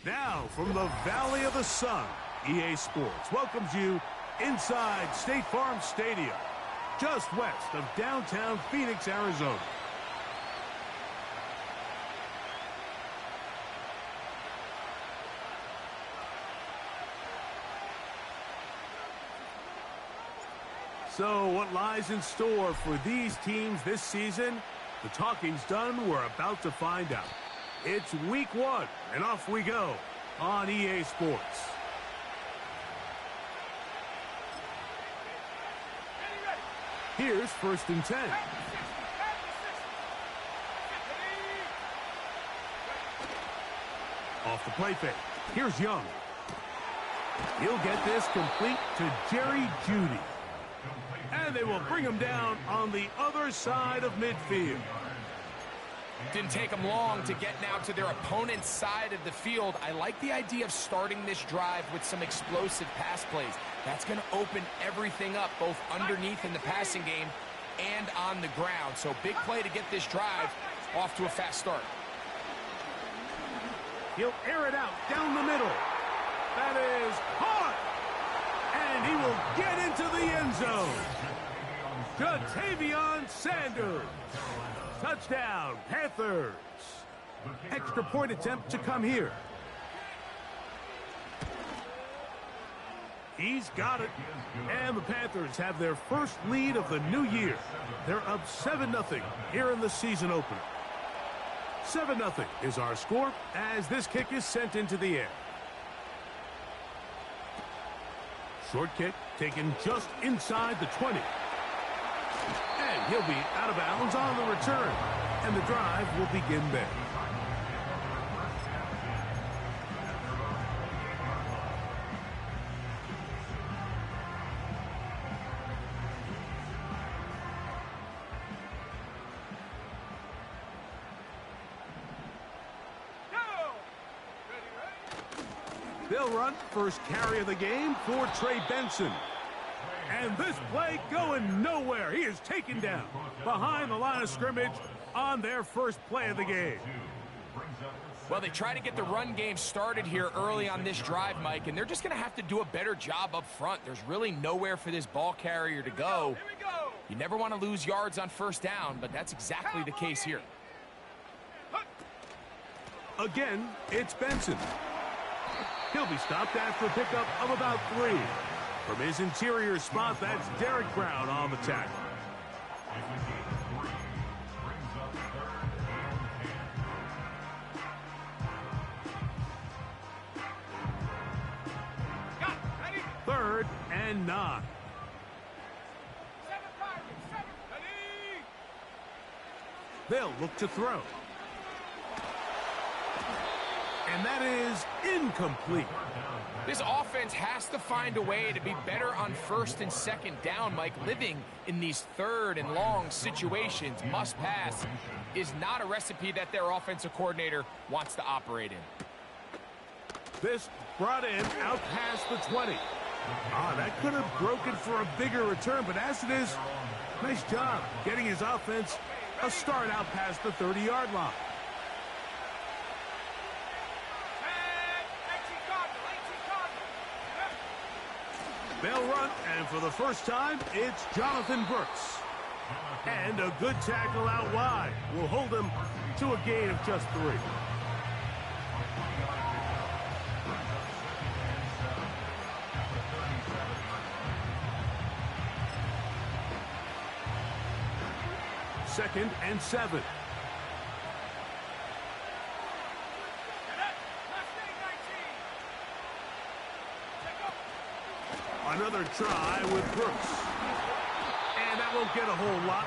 Now, from the Valley of the Sun, EA Sports welcomes you inside State Farm Stadium, just west of downtown Phoenix, Arizona. So, what lies in store for these teams this season? The talking's done. We're about to find out. It's week 1, and off we go on EA Sports. Here's 1st and 10. Off the play fake. Here's Young. He'll get this complete to Jerry Jeudy. And they will bring him down on the other side of midfield. Didn't take them long to get now to their opponent's side of the field. I like the idea of starting this drive with some explosive pass plays. That's going to open everything up, both underneath in the passing game and on the ground. So big play to get this drive off to a fast start. He'll air it out down the middle. That is hard. And he will get into the end zone. Jatavion Sanders. Touchdown, Panthers. Extra point attempt to come here. He's got it. And the Panthers have their first lead of the new year. They're up 7-0 here in the season opener. 7-0 is our score as this kick is sent into the air. Short kick taken just inside the 20. And he'll be out of bounds on the return. And the drive will begin there. They'll run first carry of the game for Trey Benson. And this play going nowhere. He is taken down behind the line of scrimmage on their first play of the game. Well, they try to get the run game started here early on this drive, Mike, and they're just going to have to do a better job up front. There's really nowhere for this ball carrier to go. You never want to lose yards on first down, but that's exactly the case here. Again, it's Benson. He'll be stopped after a pickup of about 3. From his interior spot, that's Derek Brown on the tackle. Third and 9. They'll look to throw. And that is incomplete. This offense has to find a way to be better on first and second down, Mike. Living in these third and long situations, must pass, is not a recipe that their offensive coordinator wants to operate in. This brought in out past the 20. That could have broken for a bigger return, but as it is, nice job getting his offense a start out past the 30-yard line. They'll run, and for the first time, it's Jonathan Brooks. And a good tackle out wide will hold him to a gain of just 3. Second and 7. Another try with Brooks. And that won't get a whole lot.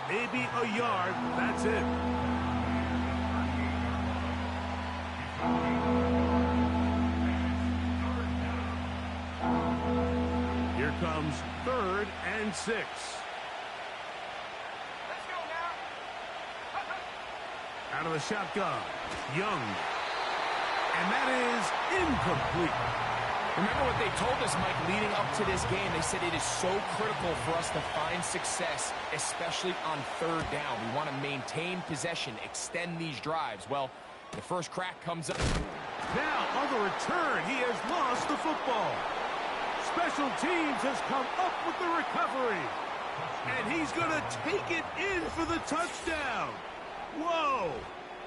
Maybe a yard. That's it. Here comes 3rd and 6. Let's go now. Out of the shotgun, Young. And that is incomplete. Remember what they told us, Mike, leading up to this game. They said it is so critical for us to find success, especially on 3rd down. We want to maintain possession, extend these drives. Well, the first crack comes up. Now, on the return, he has lost the football. Special teams has come up with the recovery. And he's going to take it in for the touchdown. Whoa!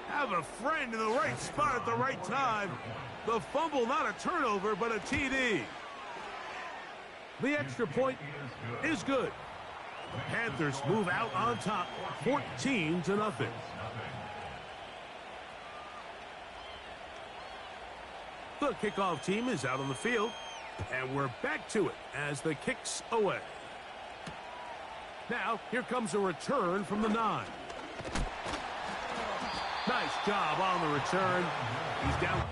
Have a friend in the right spot at the right time. The fumble, not a turnover, but a TD. The extra point is good. The Panthers move out on top, 14-0. The kickoff team is out on the field, and we're back to it as the kick's away. Now, here comes a return from the 9. Nice job on the return. He's down.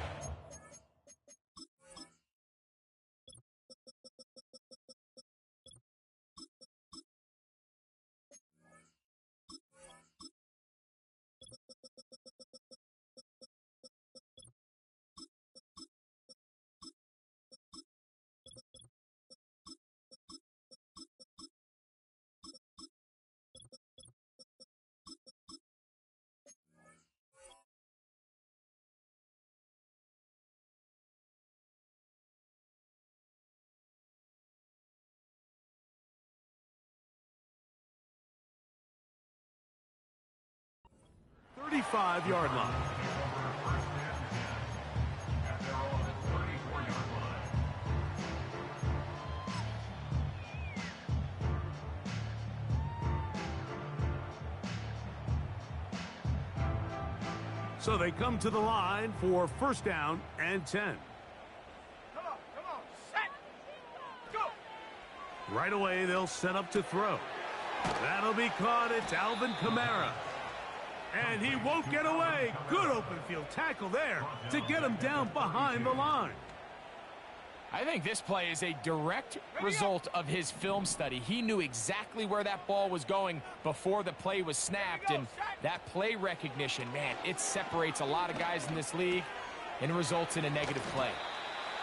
Yard line. So they come to the line for first down and 10. Come on, set, go! Right away, they'll set up to throw. That'll be caught. It's Alvin Kamara. And he won't get away. Good open field tackle there to get him down behind the line. I think this play is a direct result of his film study. He knew exactly where that ball was going before the play was snapped, and that play recognition, man, it separates a lot of guys in this league and results in a negative play.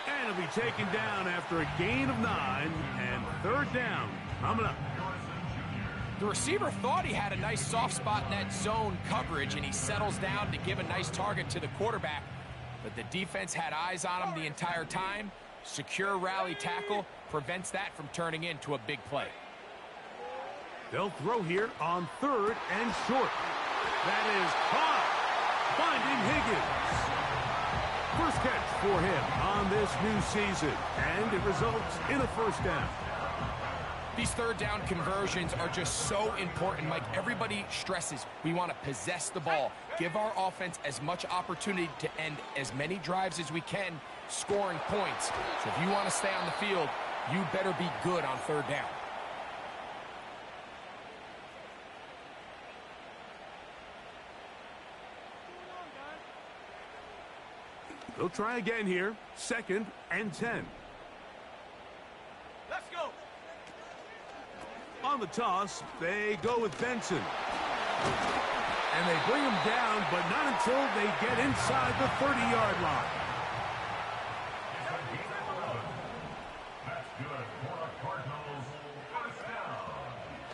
And it'll be taken down after a gain of 9 and third down coming up. The receiver thought he had a nice soft spot in that zone coverage, and he settles down to give a nice target to the quarterback. But the defense had eyes on him the entire time. Secure rally tackle prevents that from turning into a big play. They'll throw here on third and short. That is caught. Finding Higgins. First catch for him on this new season, and it results in a first down. These third down conversions are just so important, Mike. Everybody stresses we want to possess the ball, give our offense as much opportunity to end as many drives as we can, scoring points. So if you want to stay on the field, you better be good on third down. They'll try again here, second and 10. Let's go! On the toss, they go with Benson. And they bring him down, but not until they get inside the 30-yard line.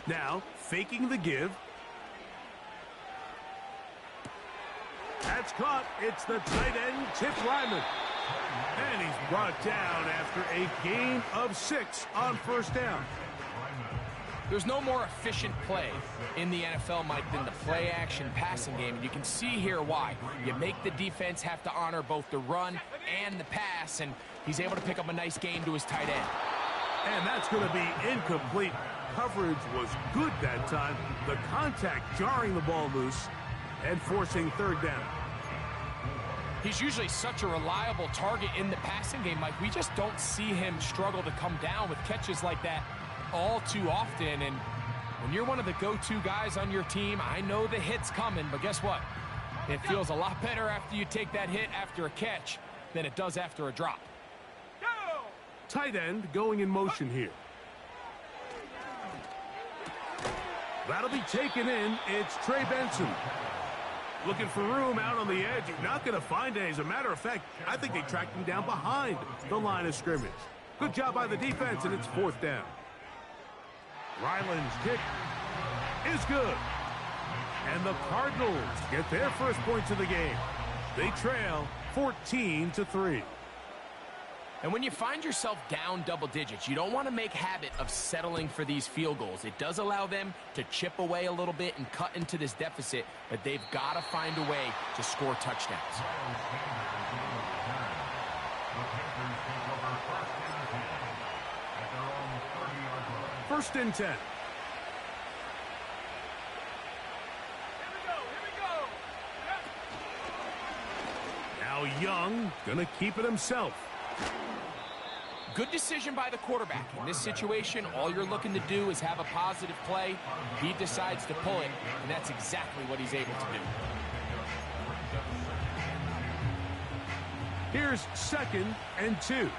Now, faking the give. That's caught. It's the tight end, Tip Ryman. And he's brought down after a gain of 6 on first down. There's no more efficient play in the NFL, Mike, than the play-action passing game. And you can see here why. You make the defense have to honor both the run and the pass, and he's able to pick up a nice gain to his tight end. And that's going to be incomplete. Coverage was good that time. The contact jarring the ball loose and forcing third down. He's usually such a reliable target in the passing game, Mike. We just don't see him struggle to come down with catches like that all too often. And when you're one of the go-to guys on your team, I know the hit's coming, but guess what? It feels a lot better after you take that hit after a catch than it does after a drop. Tight end going in motion here. That'll be taken in. It's Trey Benson. Looking for room out on the edge. You're not going to find it. As a matter of fact, I think they tracked him down behind the line of scrimmage. Good job by the defense, and it's fourth down. Ryland's kick is good. And the Cardinals get their first points of the game. They trail 14-3. And when you find yourself down double digits, you don't want to make habit of settling for these field goals. It does allow them to chip away a little bit and cut into this deficit, but they've got to find a way to score touchdowns. First and 10. Now Young gonna keep it himself. Good decision by the quarterback. In this situation, all you're looking to do is have a positive play. He decides to pull it, and that's exactly what he's able to do. Here's 2nd and 2.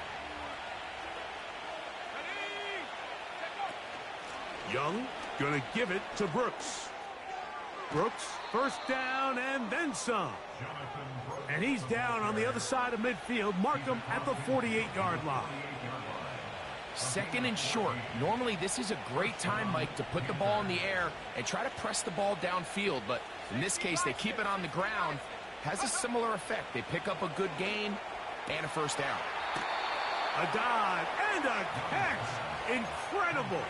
Young gonna give it to Brooks. Brooks, first down and then some. And he's down on the other side of midfield. Mark him at the 48-yard line. 2nd and short. Normally, this is a great time, Mike, to put the ball in the air and try to press the ball downfield. But in this case, they keep it on the ground. Has a similar effect. They pick up a good gain and a first down. A dive and a catch. Incredible.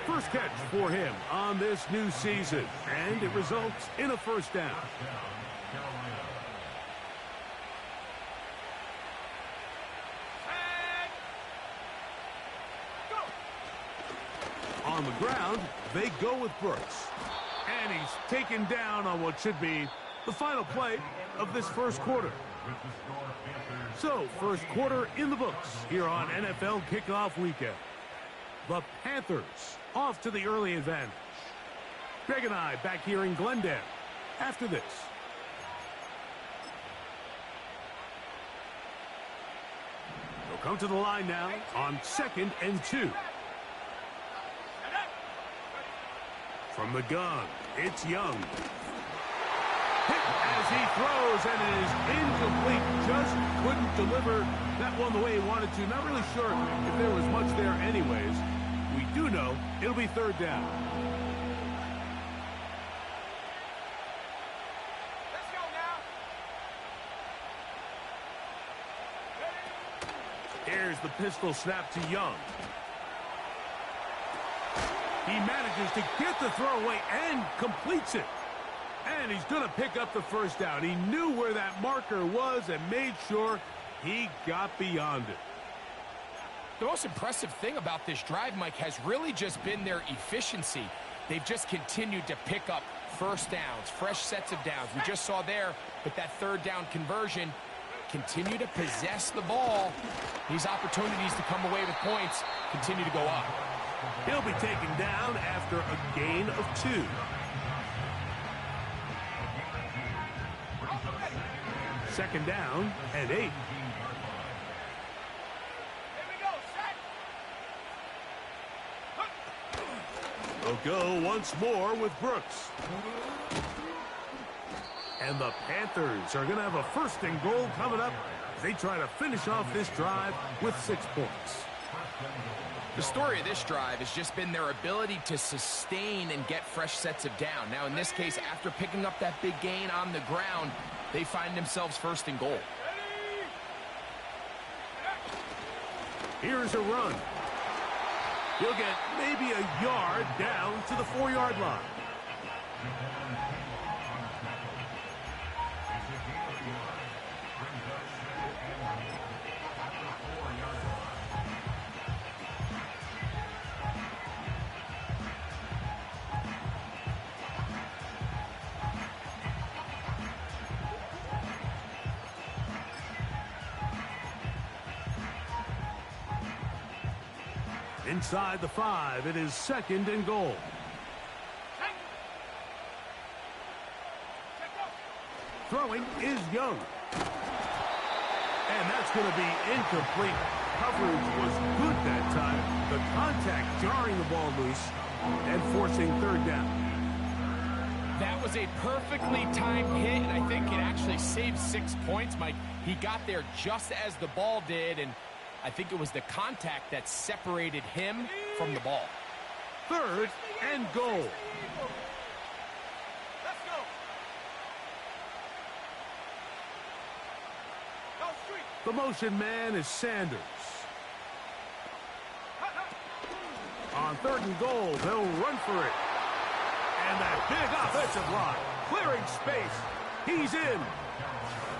First catch for him on this new season. And it results in a first down. On the ground, they go with Brooks. And he's taken down on what should be the final play of this first quarter. So, first quarter in the books here on NFL Kickoff Weekend. The Panthers off to the early advantage. Greg and I back here in Glendale after this. They'll come to the line now on 2nd and 2. From the gun, it's Young. Hit as he throws, and it is incomplete. Just couldn't deliver that one the way he wanted to. Not really sure if there was much there anyways. We do know it'll be 3rd down. Let's go now. Here's the pistol snap to Young. He manages to get the throw away and completes it. And he's going to pick up the first down. He knew where that marker was and made sure he got beyond it. The most impressive thing about this drive, Mike, has really just been their efficiency. They've just continued to pick up first downs, fresh sets of downs. We just saw there with that 3rd down conversion, continue to possess the ball. These opportunities to come away with points continue to go up. He'll be taken down after a gain of 2. Second down and 8. Here we go, set. They'll go once more with Brooks. And the Panthers are going to have a 1st and goal coming up as they try to finish off this drive with 6 points. The story of this drive has just been their ability to sustain and get fresh sets of down. Now, in this case, after picking up that big gain on the ground, they find themselves 1st and goal. Here's a run. He'll get maybe a yard down to the 4-yard line. Inside the 5, it is 2nd and goal. Throwing is Young. And that's going to be incomplete. Coverage was good that time. The contact jarring the ball loose and forcing 3rd down. That was a perfectly timed hit, and I think it actually saved 6 points, Mike. He got there just as the ball did, and I think it was the contact that separated him from the ball. 3rd and goal. Let's go. The motion man is Sanders. On 3rd and goal, they'll run for it. And that big offensive line, clearing space. He's in.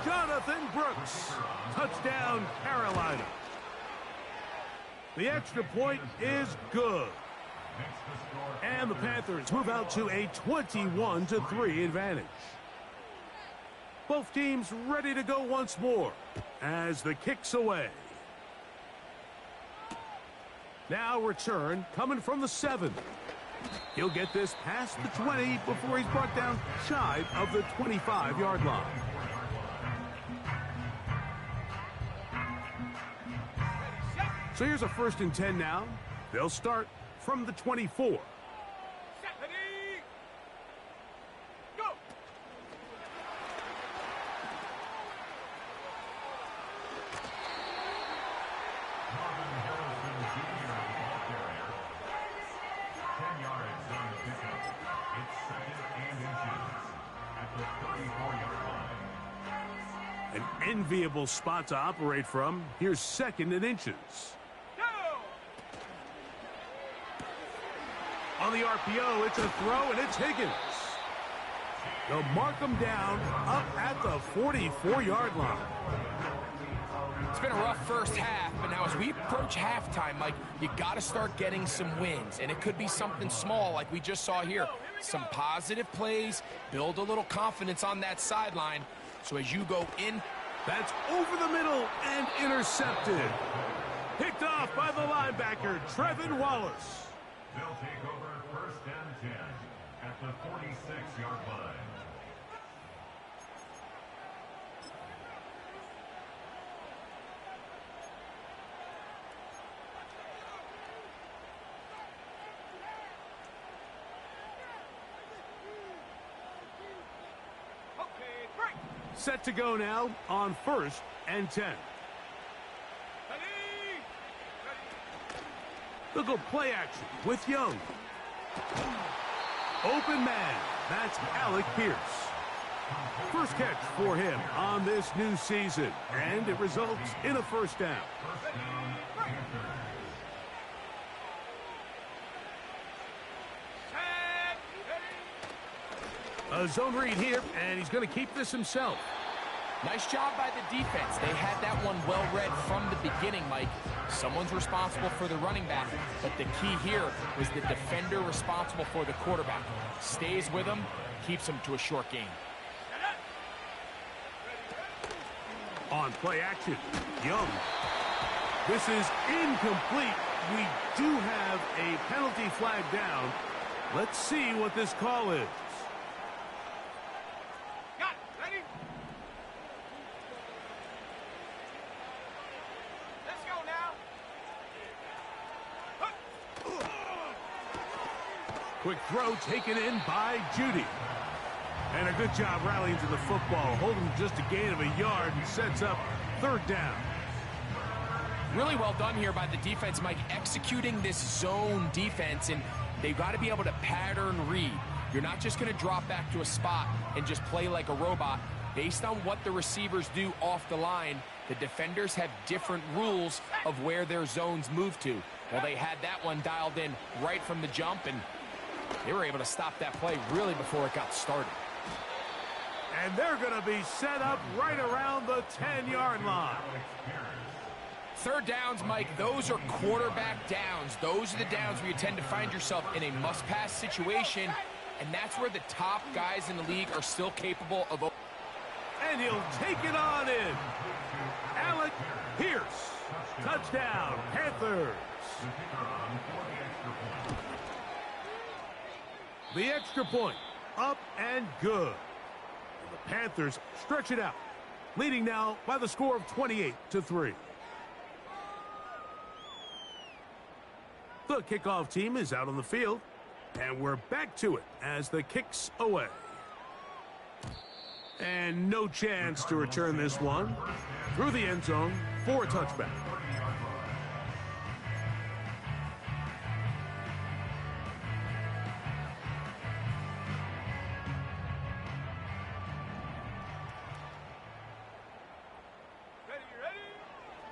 Jonathan Brooks. Touchdown, Carolina. The extra point is good. And the Panthers move out to a 21-3 advantage. Both teams ready to go once more as the kick's away. Now return coming from the 7. He'll get this past the 20 before he's brought down shy of the 25-yard line. So here's a 1st and 10 now. They'll start from the 24. An enviable spot to operate from. Here's 2nd and inches. On the RPO, it's a throw, and it's Higgins. They'll mark him down up at the 44-yard line. It's been a rough first half, but now as we approach halftime, Mike, you got to start getting some wins, and it could be something small like we just saw here. Some positive plays, build a little confidence on that sideline. So as you go in, that's over the middle and intercepted. Picked off by the linebacker, Trevin Wallace. They'll take over 1st and 10 at the 46-yard line. Set to go now on 1st and 10. They'll go play action with Young. Open man. That's Alec Pierce. First catch for him on this new season, and it results in a 1st down. A zone read here, and he's going to keep this himself. Nice job by the defense. They had that one well read from the beginning, Mike. Someone's responsible for the running back, but the key here was the defender responsible for the quarterback. Stays with him, keeps him to a short game. On play action, Young. This is incomplete. We do have a penalty flag down. Let's see what this call is. Quick throw taken in by Judy. And a good job rallying to the football, holding just a gain of a yard and sets up 3rd down. Really well done here by the defense, Mike, executing this zone defense, and they've got to be able to pattern read. You're not just going to drop back to a spot and just play like a robot. Based on what the receivers do off the line, the defenders have different rules of where their zones move to. Well, they had that one dialed in right from the jump, and they were able to stop that play really before it got started. And they're going to be set up right around the 10-yard line. 3rd downs, Mike, those are quarterback downs. Those are the downs where you tend to find yourself in a must-pass situation, and that's where the top guys in the league are still capable of. And he'll take it on in. Alec Pierce. Touchdown, Panthers. The extra point, up and good. The Panthers stretch it out, leading now by the score of 28-3. The kickoff team is out on the field, and we're back to it as the kick's away. And no chance to return this one through the end zone for a touchback.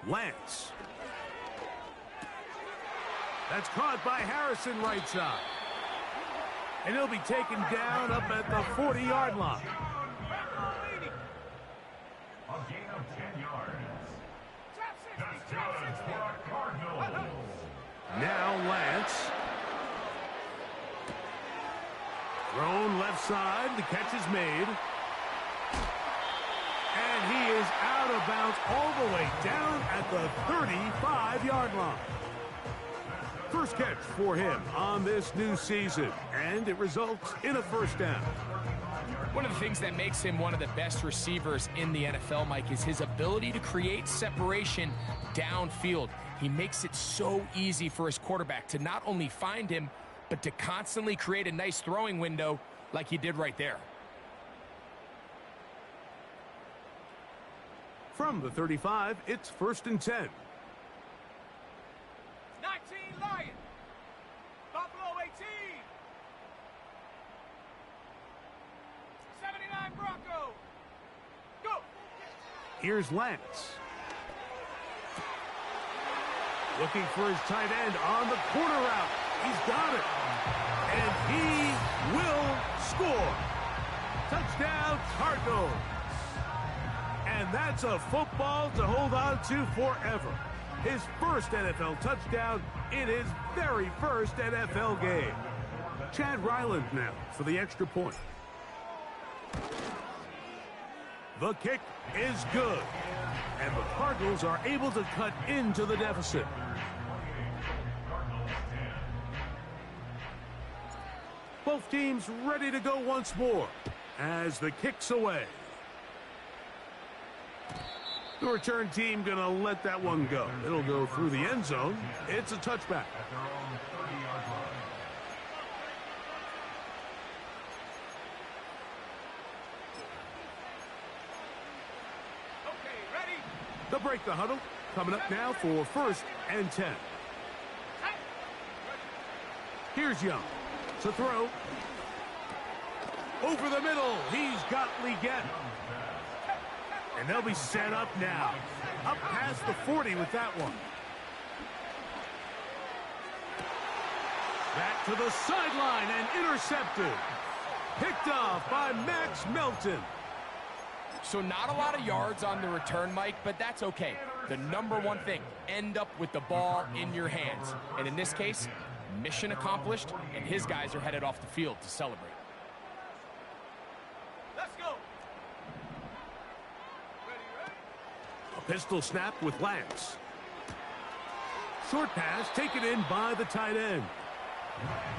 Lance. That's caught by Harrison right side. And he'll be taken down up at the 40-yard line. A gain of 10 yards. That's good for the Cardinals. Now Lance. Thrown left side. The catch is made. And he is out of bounds all the way down at the 35-yard line. First catch for him on this new season, and it results in a first down. One of the things that makes him one of the best receivers in the NFL, Mike, is his ability to create separation downfield. He makes it so easy for his quarterback to not only find him, but to constantly create a nice throwing window like he did right there. From the 35, it's 1st and 10. 19 Lions. Buffalo 18. 79 Bronco. Go. Here's Lance. Looking for his tight end on the corner route. He's got it. And he will score. Touchdown, Cardinals. And that's a football to hold on to forever. His first NFL touchdown in his very first NFL game. Chad Ryland now for the extra point. The kick is good. And the Cardinals are able to cut into the deficit. Both teams ready to go once more as the kick's away. The return team going to let that one go. It'll go through the end zone. It's a touchback. At their own 30-yard line. Okay, ready? They'll break the huddle. Coming up now for 1st and 10. Here's Young to throw. Over the middle. He's got Leggett. And they'll be set up now. Up past the 40 with that one. Back to the sideline and intercepted. Picked off by Max Melton. So not a lot of yards on the return, Mike, but that's okay. The number one thing, end up with the ball in your hands. And in this case, mission accomplished, and his guys are headed off the field to celebrate. Let's go. Ready, ready? A pistol snap with Lance. Short pass taken in by the tight end.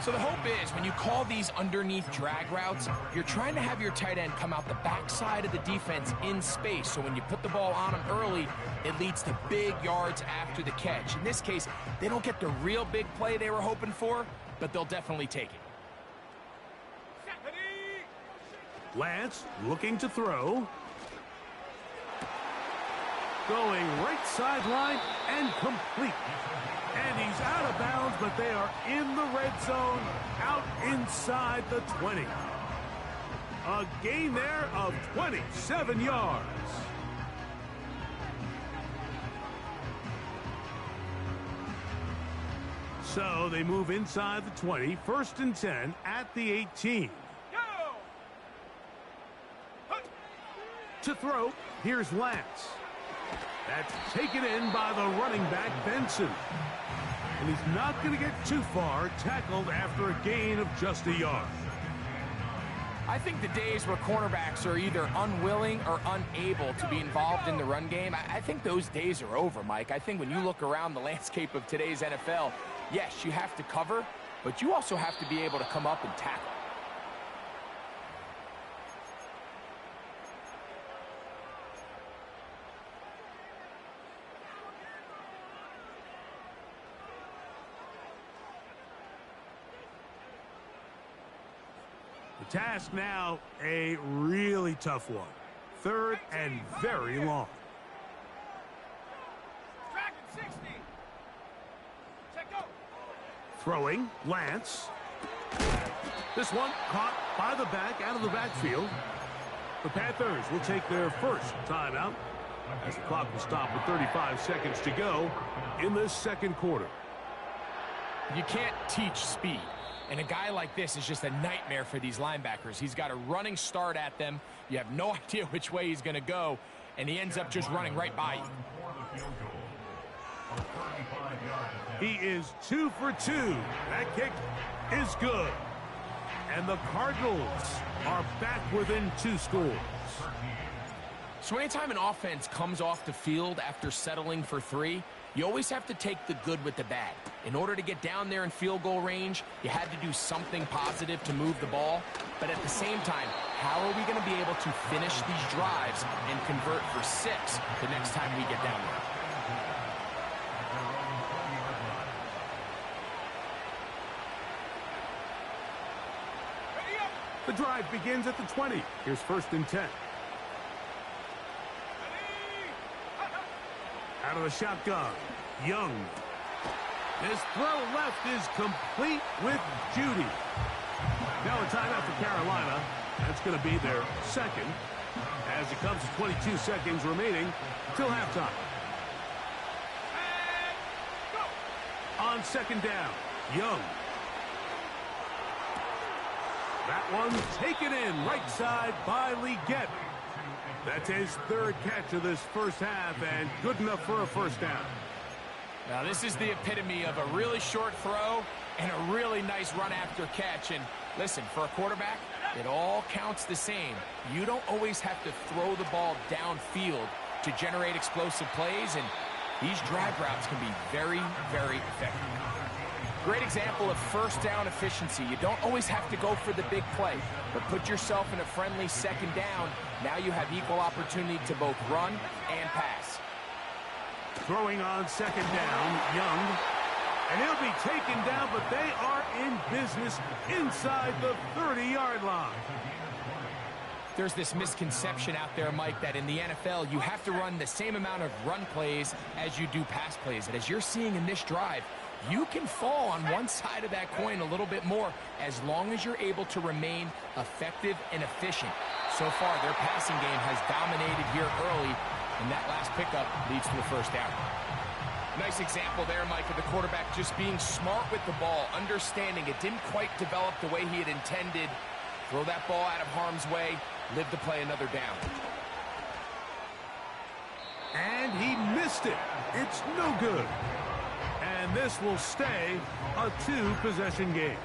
So the hope is when you call these underneath drag routes, you're trying to have your tight end come out the backside of the defense in space. So when you put the ball on him early, it leads to big yards after the catch. In this case, they don't get the real big play they were hoping for, but they'll definitely take it. Lance looking to throw. Going right sideline and complete. And he's out of bounds, but they are in the red zone, out inside the 20. A gain there of 27 yards. So they move inside the 20, 1st and 10 at the 18. To throw, here's Lance. That's taken in by the running back, Benson. And he's not going to get too far, tackled after a gain of just a yard. I think the days where cornerbacks are either unwilling or unable to be involved in the run game, I think those days are over, Mike. I think when you look around the landscape of today's NFL, yes, you have to cover, but you also have to be able to come up and tackle. The task now, a really tough one. 3rd and very long. Dragon 60. Check go. Throwing, Lance. This one caught by the back, out of the backfield. The Panthers will take their first timeout. as the clock will stop with 35 seconds to go in this second quarter. You can't teach speed, and a guy like this is just a nightmare for these linebackers. He's got a running start at them. You have no idea which way he's going to go, and he ends up just running right by you. He is 2 for 2. That kick is good. And the Cardinals are back within 2 scores. So anytime an offense comes off the field after settling for 3, you always have to take the good with the bad. In order to get down there in field goal range, you had to do something positive to move the ball. But at the same time, how are we going to be able to finish these drives and convert for 6 the next time we get down there? The drive begins at the 20. Here's 1st and 10. Out of the shotgun, Young. His throw left is complete with Judy. Now a timeout for Carolina. That's going to be their second, as it comes to 22 seconds remaining till halftime. On 2nd down, Young. That one taken in right side by Leggett. That's his 3rd catch of this first half and good enough for a 1st down. Now this is the epitome of a really short throw and a really nice run after catch. And listen, for a quarterback, it all counts the same. You don't always have to throw the ball downfield to generate explosive plays, and these drag routes can be very, very effective. Great example of 1st down efficiency. You don't always have to go for the big play, but put yourself in a friendly 2nd down. Now you have equal opportunity to both run and pass. Throwing on 2nd down, Young. And he'll be taken down, but they are in business inside the 30-yard line. There's this misconception out there, Mike, that in the NFL you have to run the same amount of run plays as you do pass plays. And as you're seeing in this drive, you can fall on one side of that coin a little bit more as long as you're able to remain effective and efficient. So far, their passing game has dominated here early, and that last pickup leads to a 1st down. Nice example there, Mike, of the quarterback just being smart with the ball, understanding it didn't quite develop the way he had intended. Throw that ball out of harm's way, live to play another down. And he missed it. It's no good. And this will stay a 2-possession game.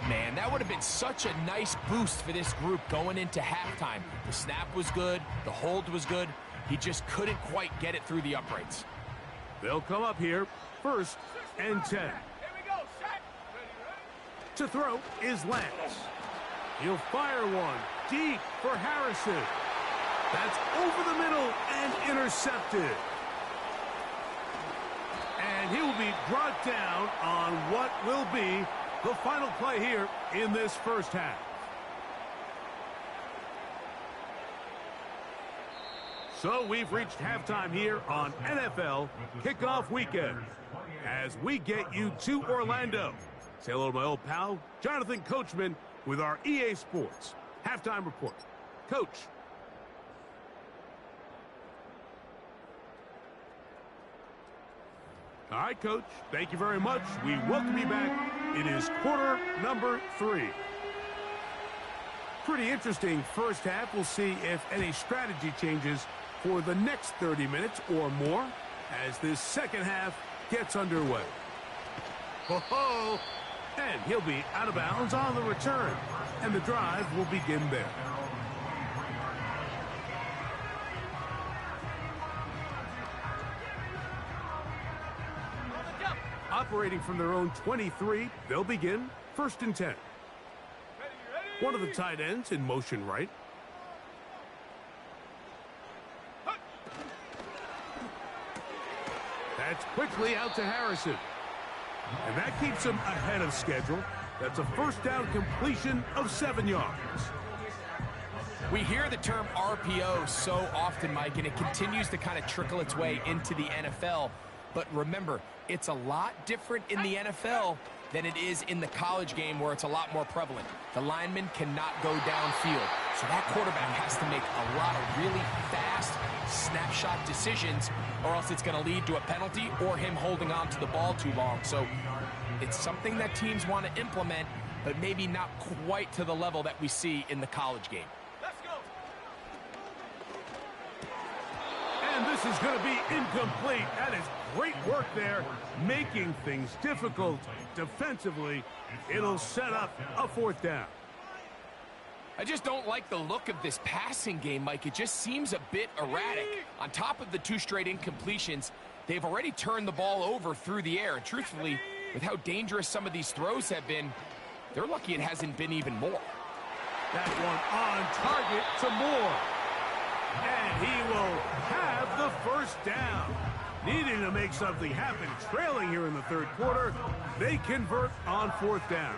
Man, that would have been such a nice boost for this group going into halftime. The snap was good. The hold was good. He just couldn't quite get it through the uprights. They'll come up here, 1st and 10. Here we go, set. Ready. To throw is Lance. He'll fire one deep for Harrison. That's over the middle and intercepted. And he will be brought down on what will be the final play here in this first half. So we've reached halftime here on NFL Kickoff Weekend as we get you to Orlando. Say hello to my old pal, Jonathan Coachman, with our EA Sports Halftime Report. Coach. All right, Coach. Thank you very much. We welcome you back. It is quarter number 3. Pretty interesting first half. We'll see if any strategy changes for the next 30 minutes or more as this second half gets underway. Ho-ho! And he'll be out of bounds on the return. And the drive will begin there. Operating from their own 23, they'll begin 1st and 10. One of the tight ends in motion right. That's quickly out to Harrison. And that keeps him ahead of schedule. That's a 1st down completion of 7 yards. We hear the term RPO so often, Mike, and it continues to kind of trickle its way into the NFL. But remember, it's a lot different in the NFL than it is in the college game where it's a lot more prevalent. The lineman cannot go downfield. So that quarterback has to make a lot of really fast snapshot decisions, or else it's going to lead to a penalty or him holding on to the ball too long. So it's something that teams want to implement, but maybe not quite to the level that we see in the college game. Let's go. And this is going to be incomplete. That is great work there, making things difficult defensively. It'll set up a 4th down. I just don't like the look of this passing game, Mike. It just seems a bit erratic. On top of the 2 straight incompletions, they've already turned the ball over through the air. And truthfully, with how dangerous some of these throws have been, they're lucky it hasn't been even more. That one on target to Moore. And he will have the 1st down. Needing to make something happen, trailing here in the 3rd quarter. They convert on 4th down.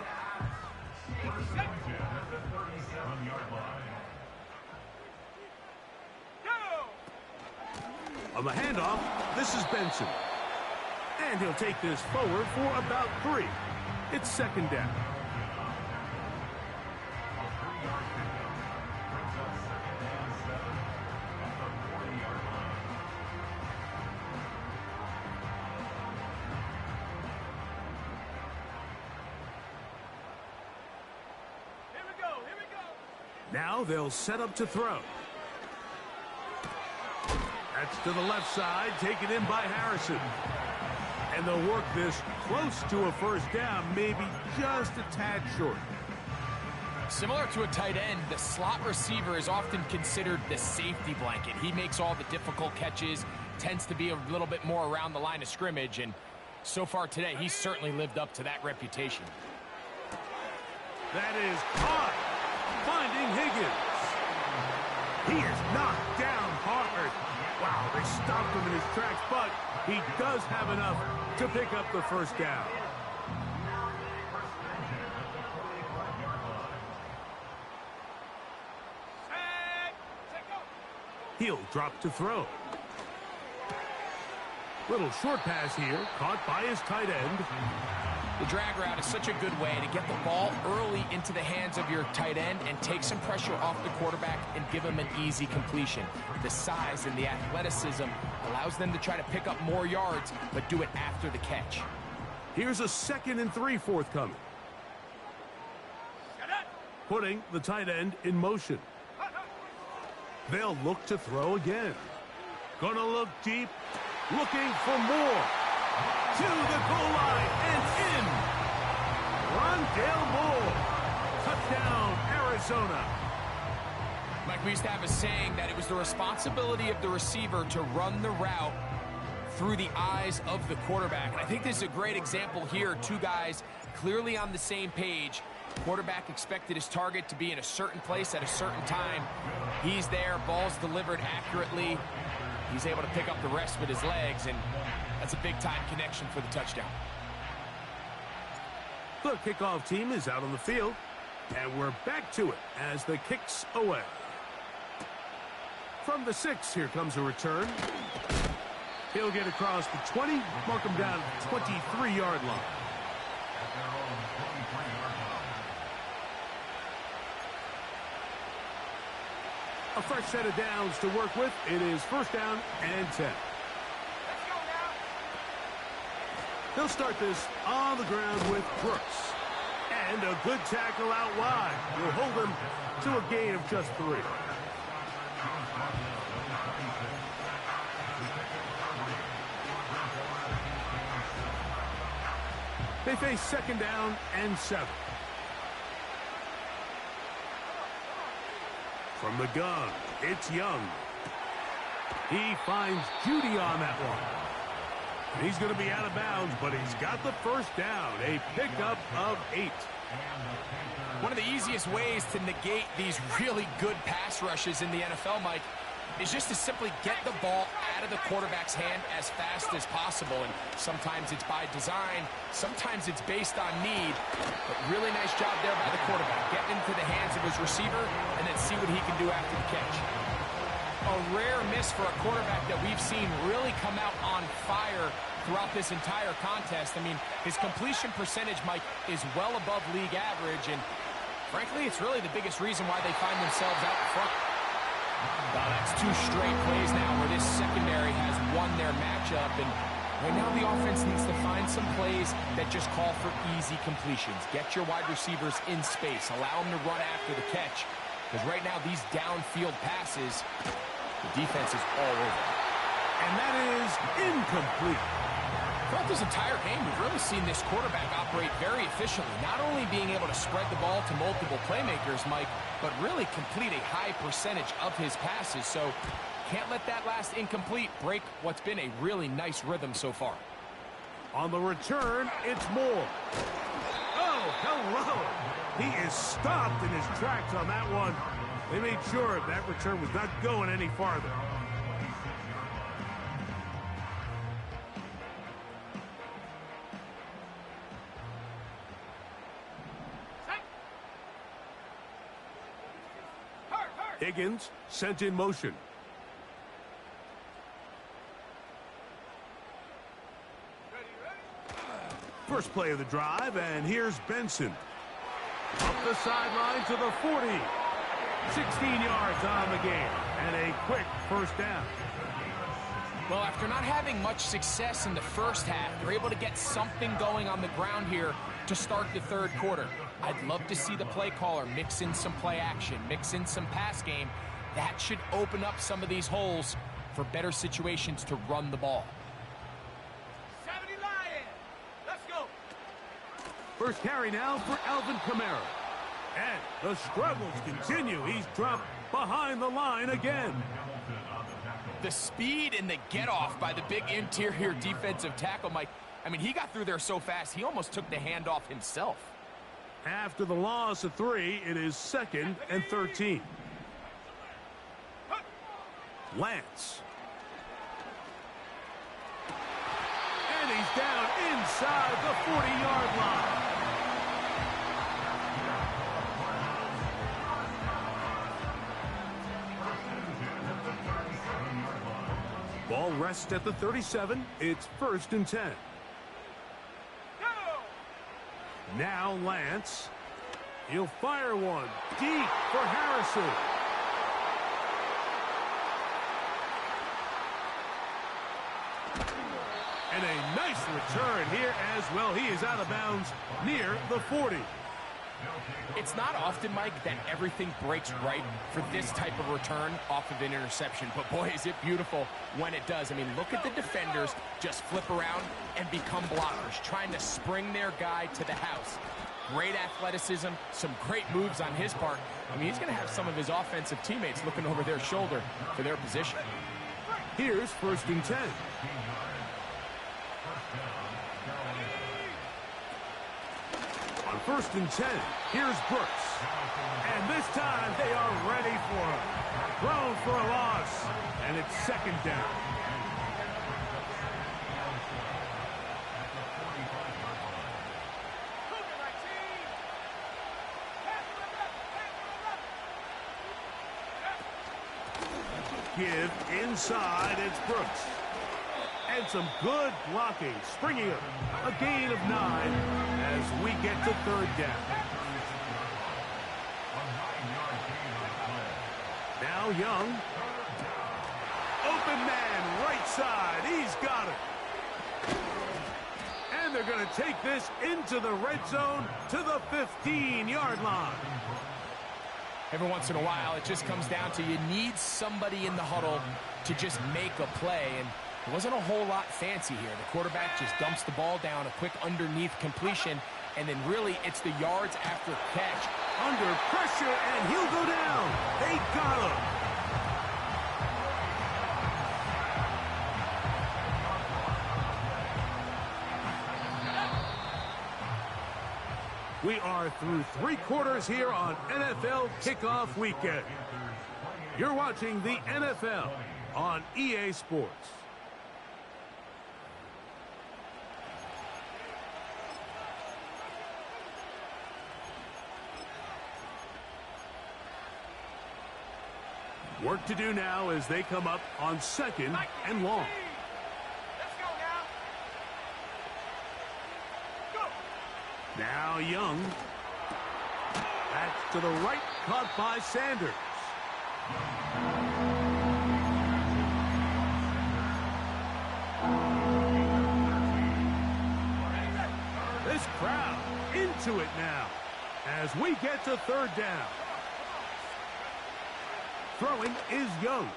On the handoff, this is Benson. And he'll take this forward for about 3. It's 2nd down. Now they'll set up to throw. That's to the left side, taken in by Harrison. And they'll work this close to a 1st down, maybe just a tad short. Similar to a tight end, the slot receiver is often considered the safety blanket. He makes all the difficult catches, tends to be a little bit more around the line of scrimmage, and so far today, he's certainly lived up to that reputation. That is caught. Finding Higgins. He is knocked down hard. Wow, they stopped him in his tracks, but he does have enough to pick up the 1st down. He'll drop to throw. Little short pass here, caught by his tight end. The drag route is such a good way to get the ball early into the hands of your tight end and take some pressure off the quarterback and give him an easy completion. The size and the athleticism allows them to try to pick up more yards, but do it after the catch. Here's a 2nd and 3 forthcoming. Putting the tight end in motion. They'll look to throw again. Gonna look deep, looking for more. To the goal line and in. Rondale Moore. Touchdown, Arizona. Mike, we used to have a saying that it was the responsibility of the receiver to run the route through the eyes of the quarterback. And I think this is a great example here. 2 guys clearly on the same page. Quarterback expected his target to be in a certain place at a certain time. He's there, ball's delivered accurately. He's able to pick up the rest with his legs, and that's a big-time connection for the touchdown. The kickoff team is out on the field, and we're back to it as the kick's away. From the 6, here comes a return. He'll get across the 20, mark him down at the 23-yard line. A fresh set of downs to work with. It is 1st down and 10. They'll start this on the ground with Brooks. And a good tackle out wide will hold him to a gain of just 3. They face 2nd down and 7. From the gun, it's Young. He finds Judy on that one. He's going to be out of bounds, but he's got the 1st down, a pickup of 8. One of the easiest ways to negate these really good pass rushes in the NFL, Mike, is just to simply get the ball out of the quarterback's hand as fast as possible. And sometimes it's by design, sometimes it's based on need. But really nice job there by the quarterback. Get into the hands of his receiver and then see what he can do after the catch. A rare miss for a quarterback that we've seen really come out on fire throughout this entire contest. I mean, his completion percentage, Mike, is well above league average, and frankly, it's really the biggest reason why they find themselves out in front. That's 2 straight plays now where this secondary has won their matchup, and right now the offense needs to find some plays that just call for easy completions. Get your wide receivers in space. Allow them to run after the catch, because right now these downfield passes, the defense is all over. And that is incomplete. Throughout this entire game, we've really seen this quarterback operate very efficiently, not only being able to spread the ball to multiple playmakers, Mike, but really complete a high percentage of his passes. So can't let that last incomplete break what's been a really nice rhythm so far. On the return, it's Moore. Oh, hello. He is stopped in his tracks on that one. They made sure that return was not going any farther. Higgins sent in motion. First play of the drive, and here's Benson. Up the sideline to the 40. 16 yards on the game, and a quick first down. Well, after not having much success in the first half, they're able to get something going on the ground here to start the third quarter. I'd love to see the play caller mix in some play action, mix in some pass game. That should open up some of these holes for better situations to run the ball. 70 Lions. Let's go. First carry now for Alvin Kamara. And the struggles continue. He's dropped behind the line again. The speed and the get-off by the big interior defensive tackle, Mike. I mean, he got through there so fast, he almost took the handoff himself. After the loss of 3, it is 2nd and 13. Lance. And he's down inside the 40-yard line. Ball rests at the 37. It's 1st and 10. Now Lance. He'll fire one deep for Harrison. And a nice return here as well. He is out of bounds near the 40. It's not often, Mike, that everything breaks right for this type of return off of an interception. But, boy, is it beautiful when it does. I mean, look at the defenders just flip around and become blockers, trying to spring their guy to the house. Great athleticism, some great moves on his part. I mean, he's going to have some of his offensive teammates looking over their shoulder for their position. Here's 1st and 10. On 1st and 10, here's Brooks. And this time they are ready for him. Thrown for a loss, and it's 2nd down. Give inside, it's Brooks. And some good blocking, springing up a gain of 9 as we get to 3rd down. Now Young. Open man, right side. He's got it. And they're going to take this into the red zone to the 15-yard line. Every once in a while, it just comes down to you need somebody in the huddle to just make a play. And it wasn't a whole lot fancy here. The quarterback just dumps the ball down, a quick underneath completion, and then really it's the yards after catch. Under pressure, and he'll go down. They got him. We are through 3 quarters here on NFL Kickoff Weekend. You're watching the NFL on EA Sports. Work to do now as they come up on 2nd and long. Let's go now. Now Young. Back to the right, caught by Sanders. This crowd into it now as we get to third down. Throwing is Young.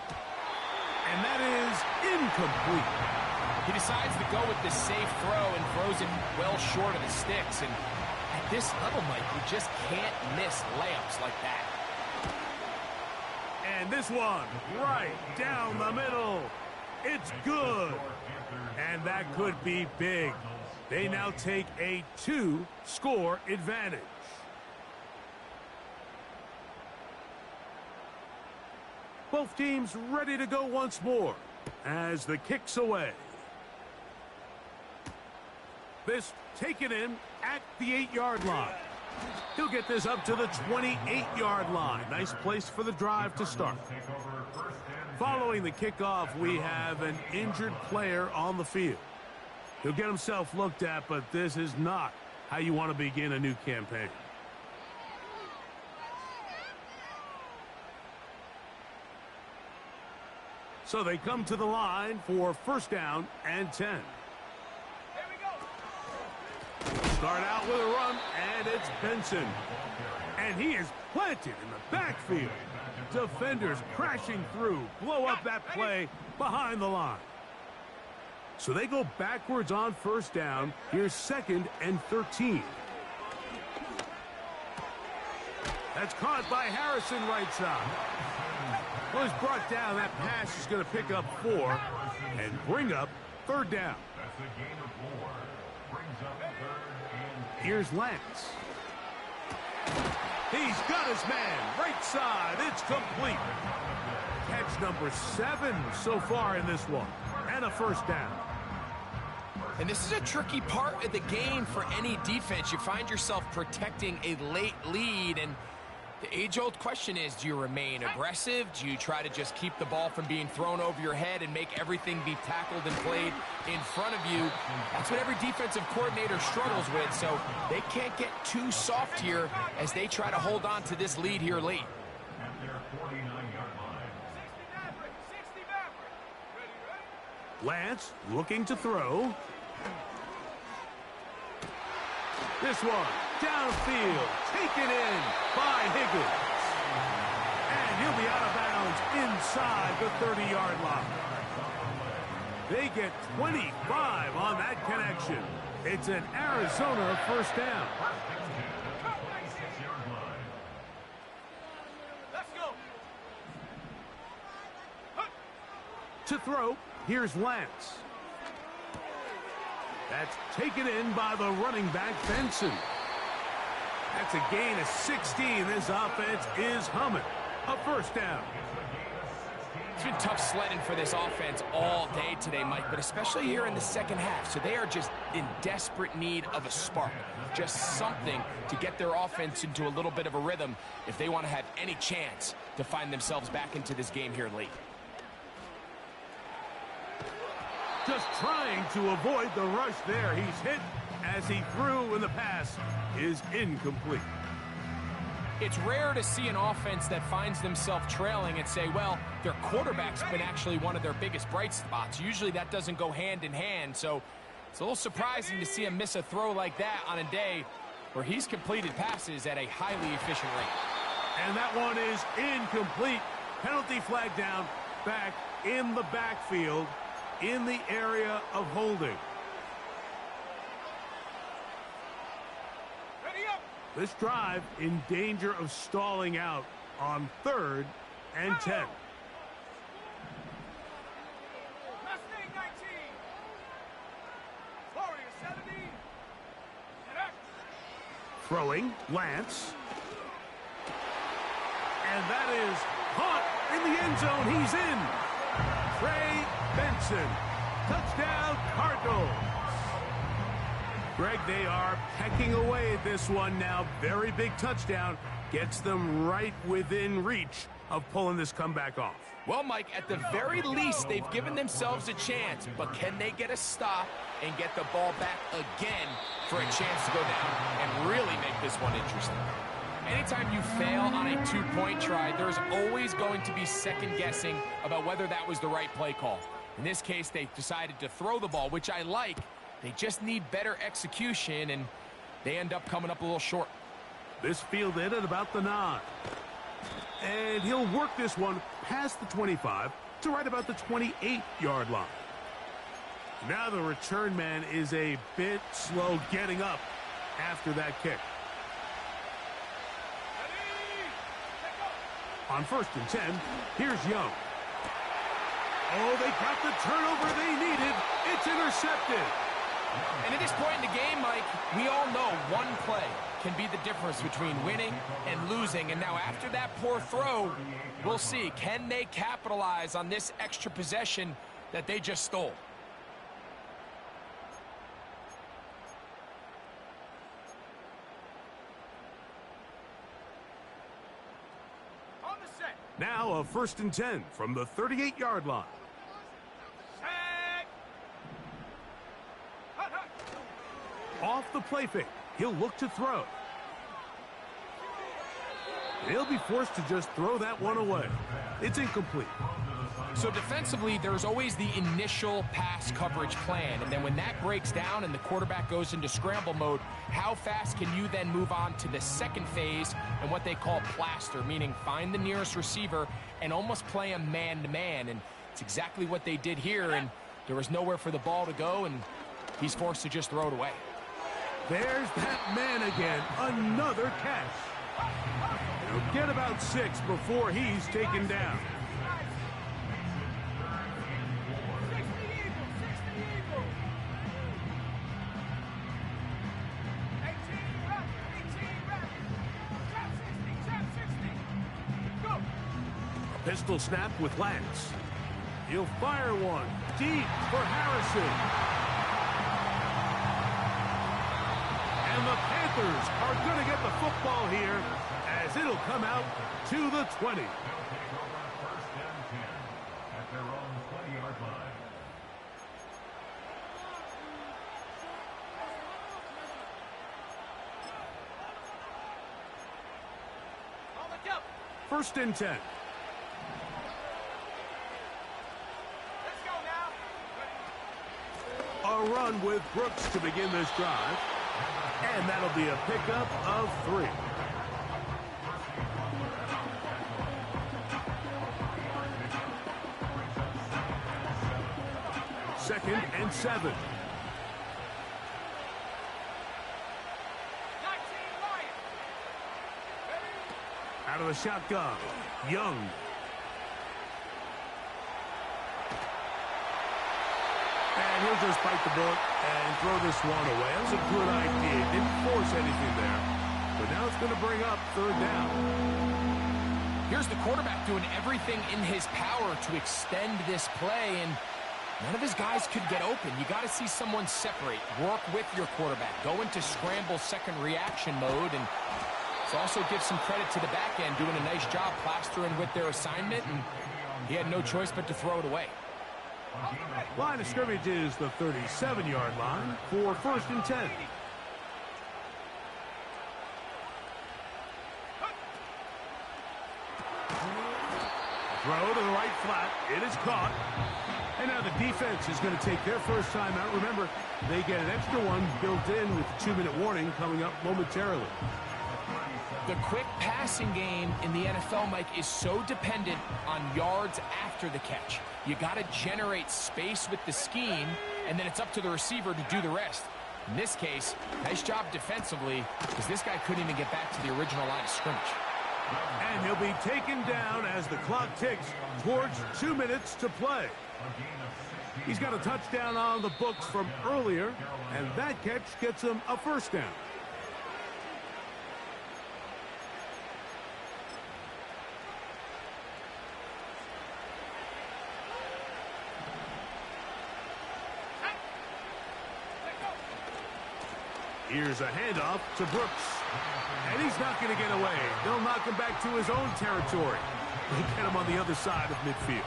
And that is incomplete. He decides to go with the safe throw and throws it well short of the sticks. And at this level, Mike, you just can't miss layups like that. And this one right down the middle. It's good. And that could be big. They now take a 2-score advantage. Both teams ready to go once more as the kick's away. This taken in at the 8-yard line. He'll get this up to the 28-yard line. Nice place for the drive to start. Following the kickoff, we have an injured player on the field. He'll get himself looked at, but this is not how you want to begin a new campaign. So they come to the line for first down and 10. Start out with a run, and it's Benson. And he is planted in the backfield. Defenders crashing through, blow up that play behind the line. So they go backwards on first down. Here's 2nd and 13. That's caught by Harrison right side. Well, he's brought down. That pass is going to pick up 4 and bring up third down. That's a gain of 4. Brings up 3rd and Here's Lance. He's got his man right side. It's complete. Catch number 7 so far in this one. And a first down. And this is a tricky part of the game for any defense. You find yourself protecting a late lead, and the age-old question is, do you remain aggressive? Do you try to just keep the ball from being thrown over your head and make everything be tackled and played in front of you? That's what every defensive coordinator struggles with, so they can't get too soft here as they try to hold on to this lead here late. at their 49-yard line. Lance looking to throw. This one downfield, taken in by Higgins. And he'll be out of bounds inside the 30-yard line. They get 25 on that connection. It's an Arizona first down. Let's go. To throw, here's Lance. That's taken in by the running back, Benson. That's a gain of 16. This offense is humming. A first down. It's been tough sledding for this offense all day today, Mike, but especially here in the second half. So they are just in desperate need of a spark, just something to get their offense into a little bit of a rhythm if they want to have any chance to find themselves back into this game here late. Just trying to avoid the rush there. He's hit as he threw, and the pass is incomplete. It's rare to see an offense that finds themselves trailing and say, well, their quarterback's been actually one of their biggest bright spots. Usually that doesn't go hand in hand, so it's a little surprising to see him miss a throw like that on a day where he's completed passes at a highly efficient rate. And that one is incomplete. Penalty flag down, back in the backfield, in the area of holding. Ready up. This drive in danger of stalling out on 3rd and 10. Mustang 19. Warrior 70. And up. Throwing, Lance. And that is caught in the end zone. He's in. Trey Benson. Touchdown, Cardinals. Greg, they are pecking away at this one now. Very big touchdown. Gets them right within reach of pulling this comeback off? Well, Mike, at the very least, they've given themselves a chance, but can they get a stop and get the ball back again for a chance to go down and really make this one interesting? Anytime you fail on a two-point try, there's always going to be second-guessing about whether that was the right play call. In this case, they decided to throw the ball, which I like. They just need better execution, and they end up coming up a little short. This fielded at about the 9. And he'll work this one past the 25 to right about the 28-yard line. Now the return man is a bit slow getting up after that kick. On 1st and 10, here's Young. Oh, they got the turnover they needed. It's intercepted. And at this point in the game, Mike, we all know one play can be the difference between winning and losing. And now after that poor throw, we'll see. Can they capitalize on this extra possession that they just stole? On the set. Now a 1st and 10 from the 38-yard line. Set. Hut, hut. Off the play fake, he'll look to throw. He'll be forced to just throw that one away. It's incomplete. So defensively, there's always the initial pass coverage plan, and then when that breaks down and the quarterback goes into scramble mode, how fast can you then move on to the second phase and what they call plaster, meaning find the nearest receiver and almost play him man-to-man, and it's exactly what they did here, and there was nowhere for the ball to go, and he's forced to just throw it away. There's that man again, another catch. He'll get about 6 before he's taken down. 6 to the Eagles. 6 to the Eagles. 18 rep. 18 rep. Trap 60. Go. A pistol snap with Lance. He'll fire one deep for Harrison. And the Panthers are going to get the football here as it'll come out to the 20. They'll take over 1st and 10 at their own 20-yard line. On the jump. 1st and 10. Let's go now. A run with Brooks to begin this drive. And that'll be a pickup of 3. Second and 7. 19 Lions. Out of the shotgun, Young. And he'll just bite the bullet and throw this one away. That was a good idea. Didn't force anything there. But now it's going to bring up 3rd down. Here's the quarterback doing everything in his power to extend this play, and none of his guys could get open. You got to see someone separate, work with your quarterback, go into scramble second reaction mode, and also give some credit to the back end, doing a nice job plastering with their assignment, and he had no choice but to throw it away. Line of scrimmage is the 37-yard line for 1st and 10. Throw to the right flat. It is caught. And now the defense is going to take their first time out. Remember, they get an extra one built in with the 2-minute warning coming up momentarily. The quick passing game in the NFL, Mike, is so dependent on yards after the catch. You got to generate space with the scheme, and then it's up to the receiver to do the rest. In this case, nice job defensively, because this guy couldn't even get back to the original line of scrimmage. And he'll be taken down as the clock ticks towards 2 minutes to play. He's got a touchdown on the books from earlier, and that catch gets him a 1st down. Here's a handoff to Brooks. And he's not going to get away. They'll knock him back to his own territory. They get him on the other side of midfield.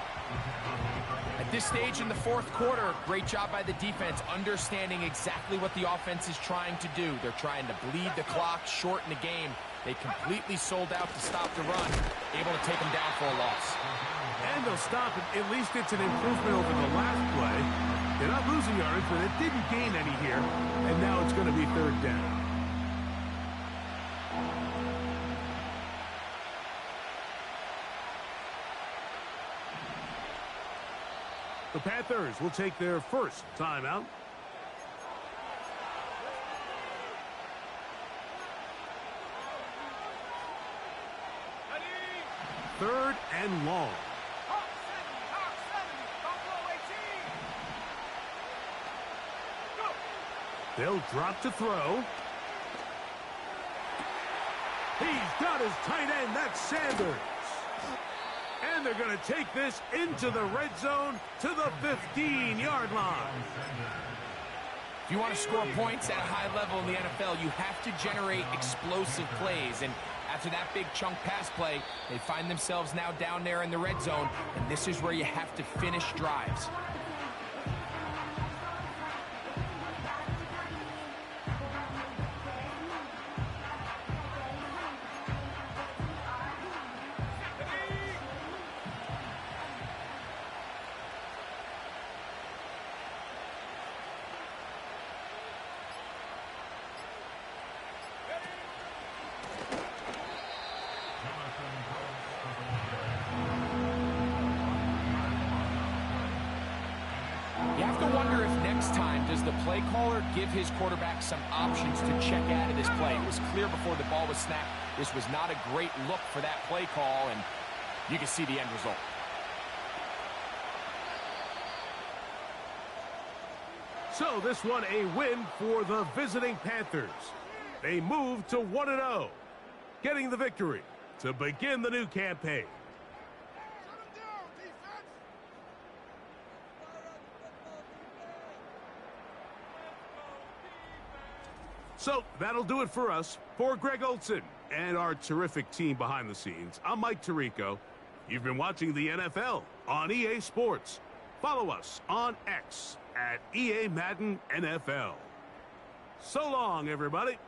At this stage in the fourth quarter, great job by the defense, understanding exactly what the offense is trying to do. They're trying to bleed the clock, shorten the game. They completely sold out to stop the run, able to take them down for a loss. And they'll stop it. At least it's an improvement over the last play. They're not losing yards, but it didn't gain any here. And now it's going to be third down. The Panthers will take their first timeout. Third and long. Hawk 70, Buffalo 18. Go. They'll drop to throw. He's got his tight end. That's Sanders. And they're going to take this into the red zone to the 15-yard line. If you want to score points at a high level in the NFL, you have to generate explosive plays. And after that big chunk pass play, they find themselves now down there in the red zone. And this is where you have to finish drives. You have to wonder if next time, does the play caller give his quarterback some options to check out of this play? It was clear before the ball was snapped. This was not a great look for that play call, and you can see the end result. So this one a win for the visiting Panthers. They move to 1-0, getting the victory to begin the new campaign. So that'll do it for us. For Greg Olson and our terrific team behind the scenes, I'm Mike Tirico. You've been watching the NFL on EA Sports. Follow us on X at EA Madden NFL. So long, everybody.